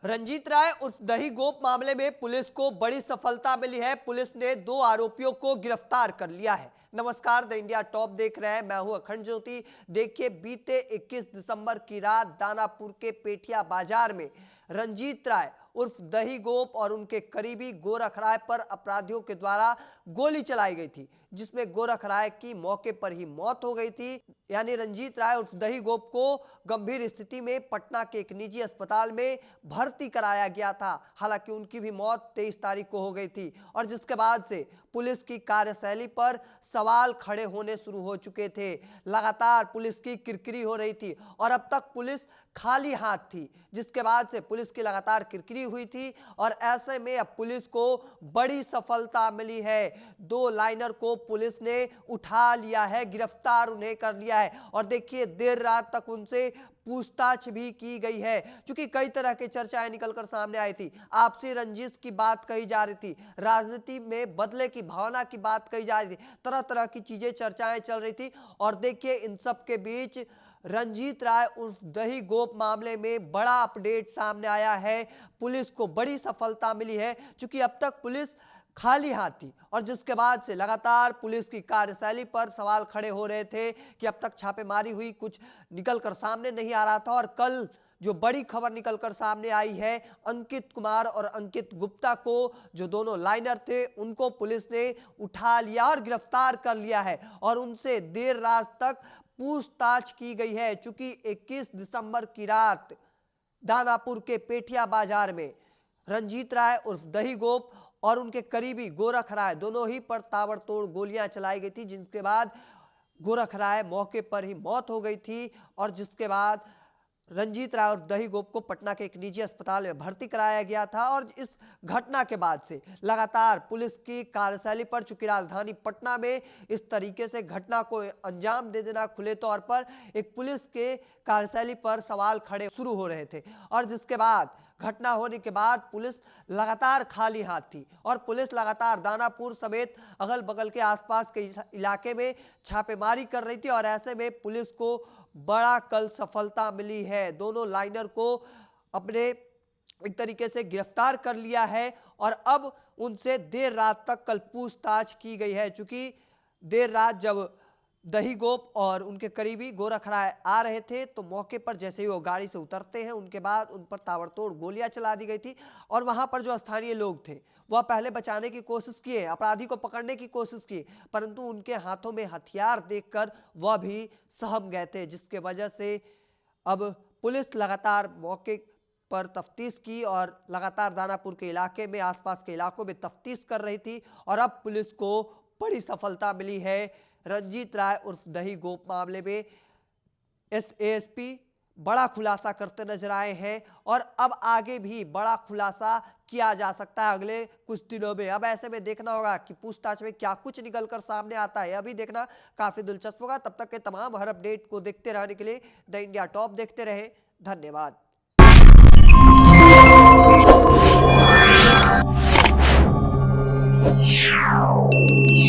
रंजीत राय उर्फ दही गोप मामले में पुलिस को बड़ी सफलता मिली है। पुलिस ने 2 आरोपियों को गिरफ्तार कर लिया है। नमस्कार, द इंडिया टॉप देख रहे हैं, मैं हूं अखंड ज्योति। देखिए, बीते 21 दिसंबर की रात दानापुर के पेठिया बाजार में रंजीत राय उर्फ दही गोप और उनके करीबी गोरख राय पर अपराधियों के द्वारा गोली चलाई गई थी, जिसमें गोरख राय की मौके पर ही मौत हो गई थी। यानी रंजीत राय उर्फ दही गोप को गंभीर स्थिति में पटना के एक निजी अस्पताल में भर्ती कराया गया था। हालांकि उनकी भी मौत 23 तारीख को हो गई थी और जिसके बाद से पुलिस की कार्यशैली पर सवाल खड़े होने शुरू हो चुके थे। लगातार पुलिस की किरकिरी हो रही थी और अब तक पुलिस खाली हाथ थी, जिसके बाद से पुलिस की लगातार किरकिरी हुई थी और ऐसे में अब पुलिस को बड़ी सफलता मिली है। 2 लाइनर को पुलिस ने उठा लिया है, गिरफ्तार उन्हें कर लिया है और देखिए, देर रात तक उनसे पूछताछ भी की गई है। क्योंकि कई तरह की चर्चाएं निकलकर सामने आई थी, आपसी रंजिश की बात कही जा रही थी, राजनीति में बदले की भावना की बात कही जा रही थी, तरह तरह की चीजें चर्चाएं चल रही थी। और देखिए, इन सब के बीच रंजीत राय उर्फ दही गोप मामले में बड़ा अपडेट सामने आया है। पुलिस को बड़ी सफलता मिली है, क्योंकि अब तक पुलिस खाली हाथ थी और जिसके बाद से लगातार पुलिस की कार्यशैली पर सवाल खड़े हो रहे थे कि अब तक छापेमारी हुई, कुछ निकलकर सामने नहीं आ रहा था। और कल जो बड़ी खबर निकलकर सामने आई है, अंकित कुमार और अंकित गुप्ता को, जो दोनों लाइनर थे, उनको पुलिस ने उठा लिया और गिरफ्तार कर लिया है और उनसे देर रात तक पूछताछ की गई है। चूंकि 21 दिसंबर की रात दानापुर के पेठिया बाजार में रंजीत राय उर्फ दही गोप और उनके करीबी गोरख राय दोनों ही पर ताबड़तोड़ गोलियां चलाई गई थी, जिसके बाद गोरख राय मौके पर ही मौत हो गई थी और जिसके बाद रंजीत राय और दही गोप को पटना के एक निजी अस्पताल में भर्ती कराया गया था। और इस घटना के बाद से लगातार पुलिस की कार्यशैली पर, चूंकि राजधानी पटना में इस तरीके से घटना को अंजाम दे देना खुले तौर पर एक पुलिस के कार्यशैली पर सवाल खड़े शुरू हो रहे थे और जिसके बाद घटना होने के बाद पुलिस लगातार खाली हाथ थी और पुलिस लगातार दानापुर समेत अगल बगल के आसपास के इलाके में छापेमारी कर रही थी और ऐसे में पुलिस को बड़ा कल सफलता मिली है। दोनों लाइनर को अपने एक तरीके से गिरफ्तार कर लिया है और अब उनसे देर रात तक कल पूछताछ की गई है। चूंकि देर रात जब दही गोप और उनके करीबी गोरख राय आ रहे थे तो मौके पर जैसे ही वो गाड़ी से उतरते हैं, उनके बाद उन पर ताबड़तोड़ गोलियां चला दी गई थी और वहां पर जो स्थानीय लोग थे वह पहले बचाने की कोशिश किए, अपराधी को पकड़ने की कोशिश की, परंतु उनके हाथों में हथियार देखकर वह भी सहम गए थे, जिसके वजह से अब पुलिस लगातार मौके पर तफ्तीश की और लगातार दानापुर के इलाके में, आसपास के इलाकों में तफ्तीश कर रही थी और अब पुलिस को बड़ी सफलता मिली है। रंजीत राय उर्फ दही गोप मामले में एएसपी बड़ा खुलासा करते नजर आए हैं और अब आगे भी बड़ा खुलासा किया जा सकता है अगले कुछ दिनों में। अब ऐसे में देखना होगा कि पूछताछ में क्या कुछ निकलकर सामने आता है, अभी देखना काफी दिलचस्प होगा। तब तक के तमाम हर अपडेट को देखते रहने के लिए द इंडिया टॉप देखते रहें। धन्यवाद।